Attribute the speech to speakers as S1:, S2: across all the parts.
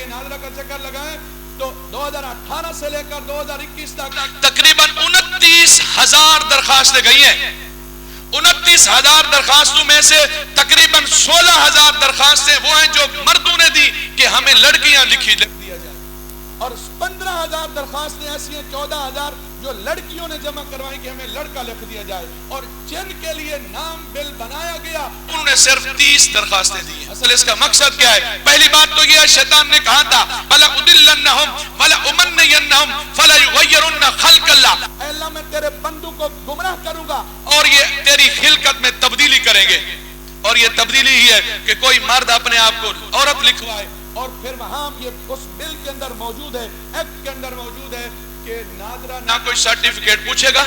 S1: یہ ناظرہ کا چکر لگائیں تو 2018 سے لے کر 2021 تک
S2: تقریباً 29,000 درخواستیں گئی ہیں. 29,000 درخواستوں میں سے تقریباً 16,000 درخواستیں وہ ہیں جو مردوں نے دی کہ ہمیں لڑکیاں لکھ دیا جائے،
S1: اور 15,000 درخواستیں ایسی ہیں 14,000 جو لڑکیوں نے جمع کروائی کہ ہمیں لڑکا لکھ دیا جائے، اور جن کے لیے نام بل بنایا گیا
S2: انہوں نے صرف 30 درخواستیں دی ہیں. اصل اس کا مقصد کیا ہے؟ پہلی بات تو یہ ہے شیطان نے کہا تھا بَلَا أُضِلَّنَّهُمْ وَلَا أُمَنِّيَنَّهُمْ فَلَا يُغَيِّرُنَّ خَلْقَ اللَّهِ،
S1: اے اللہ میں تیرے بندوں کو گمراہ کروں گا
S2: اور یہ تیری خلقت میں تبدیلی کریں گے. اور یہ تبدیلی ہی ہے کہ کوئی مرد اپنے آپ کو عورت لکھوائے.
S1: اور پھر وہاں یہ اس بل کے اندر موجود ہے، ایکٹ کے اندر موجود ہے کہ ناظرہ
S2: نہ کوئی سرٹیفکیٹ پوچھے گا،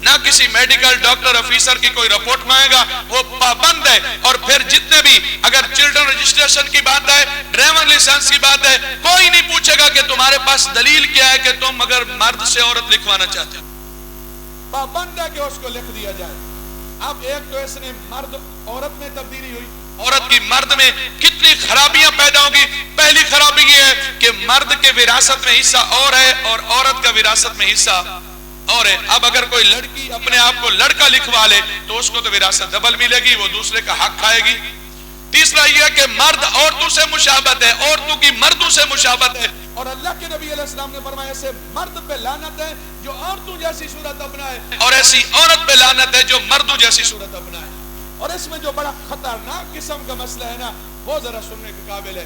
S2: نہ کسی میڈیکل ڈاکٹر آفیسر کی کوئی رپورٹ مانگے گا، وہ پابند ہے. اور پھر جتنے بھی اگر چلڈرن رجسٹریشن کی بات ہے، ڈرائیور لائسنس کی بات ہے، کوئی نہیں پوچھے گا کہ تمہارے پاس دلیل کیا ہے کہ تم اگر مرد سے عورت لکھوانا چاہتے ہو.
S1: پابند ہے کہ اس کو لکھ دیا جائے. اب ایک تو اس نے مرد عورت میں تبدیلی ہوئی،
S2: عورت کی مرد میں کتنی خرابیاں پیدا ہوگی. پہلی خرابی یہ ہے کہ مرد کے وراثت میں حصہ اور ہے اور عورت کا وراثت میں حصہ اور ہے. اب اگر کوئی لڑکی اپنے آپ کو لڑکا لکھوا لے تو اس کو تو وراثت ڈبل ملے گی، وہ دوسرے کا حق کھائے گی. تیسرا یہ ہے کہ مرد عورتوں سے مشابہت ہے، عورتوں کی مردوں سے مشابہت ہے.
S1: اور اللہ کے نبی علیہ السلام نے فرمایا ایسے مرد پہ لعنت ہے جو عورتوں جیسی صورت اپنائے،
S2: اور ایسی عورت پہ لعنت ہے جو مردوں جیسی صورت اپنائے.
S1: اور اس میں جو بڑا خطرناک قسم کا مسئلہ ہے نا وہ ذرا سننے کے قابل ہے.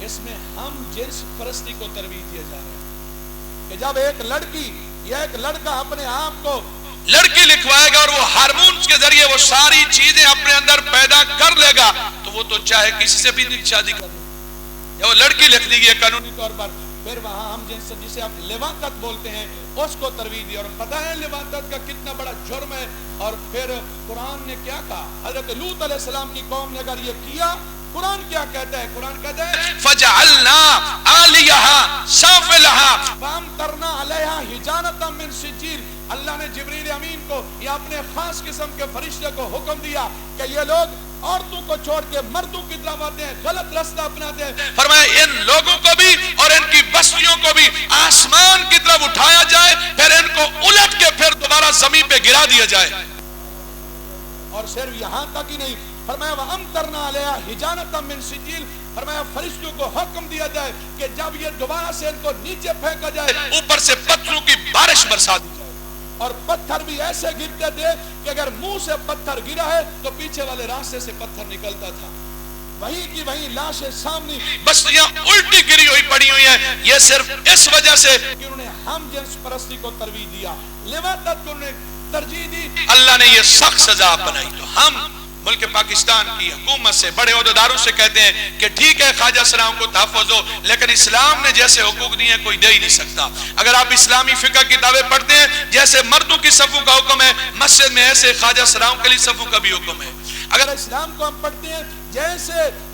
S1: اس میں ہم جنس پرستی کو ترویج دیا جا رہا ہے کہ جب ایک لڑکی یا ایک لڑکا اپنے آپ کو
S2: لڑکی لکھوائے گا اور وہ ہارمونز کے ذریعے وہ ساری چیزیں اپنے اندر پیدا کر لے گا تو وہ تو چاہے کسی سے بھی نہیں شادی کر لے. یا وہ لڑکی لکھ لی ہے قانونی طور پر، پھر وہاں ہم جسے آپ لواطت بولتے ہیں اس کو ترویج دی. اور پتہ ہے لواطت کا کتنا بڑا جرم ہے. اور پھر قرآن نے کیا کہا؟ حضرت لوط علیہ السلام کی قوم نے اگر یہ کیا، قرآن کیا کہتا ہے؟ قرآن کہتا ہے فَجَعَلْنَا عَالِيَهَا سَافِلَهَا
S1: فَأَمْطَرْنَا عَلَيْهَا حِجَارَةً مِّن سِجِّيلٍ. اللہ نے جبریل امین کو یا اپنے خاص قسم کے فرشتے کو حکم دیا کہ یہ لوگ عورتوں کو چھوڑ کے مردوں کی طرف آتے ہیں، غلط راستہ اپناتے ہیں.
S2: فرمایا ان لوگوں کو بھی اور ان کی بستیوں کو بھی آسمان کی طرف اٹھایا جائے، پھر ان کو الٹ کے پھر دوبارہ زمین پہ گرا دیا جائے.
S1: اور صرف یہاں تک ہی نہیں، فرمایا وَأَمْطَرْنَا عَلَيْهَا حِجَارَةً مِّن سِجِّيلٍ. فرمایا فرشتوں کو حکم دیا جائے کہ جب یہ دوبارہ سے ان کو نیچے پھینکا جائے
S2: اوپر سے پتھروں کی بارش برسا دی جائے.
S1: اور پتھر بھی ایسے گرتے تھے کہ اگر منہ سے پتھر گرا ہے تو پیچھے والے راستے سے پتھر نکلتا تھا. وہیں کی وہیں لاشیں سامنے،
S2: بستیاں الٹی گری ہوئی پڑی ہوئی ہیں. یہ صرف اس وجہ سے
S1: کہ انہوں نے ہم جنس پرستی کو ترویج دیا، لواطت کو انہوں نے ترجیح دی.
S2: اللہ نے یہ سخت سزا بنائی. تو ہم ملک پاکستان کی حکومت سے، بڑے عہدیداروں سے کہتے ہیں کہ ٹھیک ہے خواجہ سراؤں کو تحفظ ہو، لیکن اسلام نے جیسے حقوق دیے ہیں کوئی دے ہی نہیں سکتا. اگر آپ اسلامی فقہ کتابیں پڑھتے ہیں، جیسے مردوں کی صفوں کا حکم ہے مسجد میں، ایسے خواجہ سراؤں کے لیے صفوں کا بھی حکم ہے.
S1: اگر اسلام کو ہم پڑھتے ہیں جیسے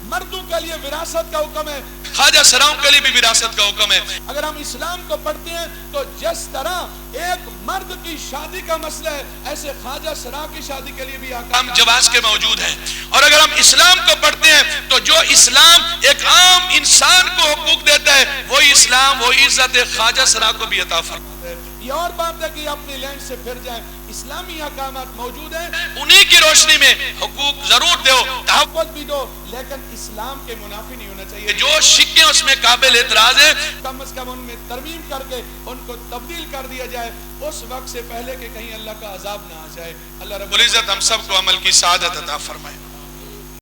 S1: مردوں کے لیے وراثت کا حکم ہے،
S2: خواجہ سراؤں کے لیے بھی وراثت کا حکم ہے.
S1: اگر ہم اسلام کو پڑھتے ہیں تو جس طرح ایک مرد کی شادی کا مسئلہ ہے ایسے خواجہ سرا کی شادی کے لیے بھی
S2: ہم جواز کے موجود ہیں. اور اگر ہم اسلام کو پڑھتے ہیں تو جو اسلام ایک عام انسان کو حقوق دیتا ہے وہی اسلام وہی عزت خواجہ سرا کو بھی عطا فرماتا ہے.
S1: یہ اور بات ہے کہ اپنی لینڈ سے پھر جائیں، اسلامی احکامات موجود ہیں،
S2: انہی کی روشنی میں حقوق ضرور دو،
S1: تحفظ بھی دو، لیکن اسلام کے منافی نہیں ہونا چاہیے.
S2: جو شکیں اس میں قابل اعتراض ہیں
S1: کم از کم ان میں ترمیم کر کے ان کو تبدیل کر دیا جائے اس وقت سے پہلے کہ کہیں اللہ کا عذاب نہ آ جائے. اللہ رب
S2: العزت ہم سب کو عمل کی سعادت عطا فرمائے.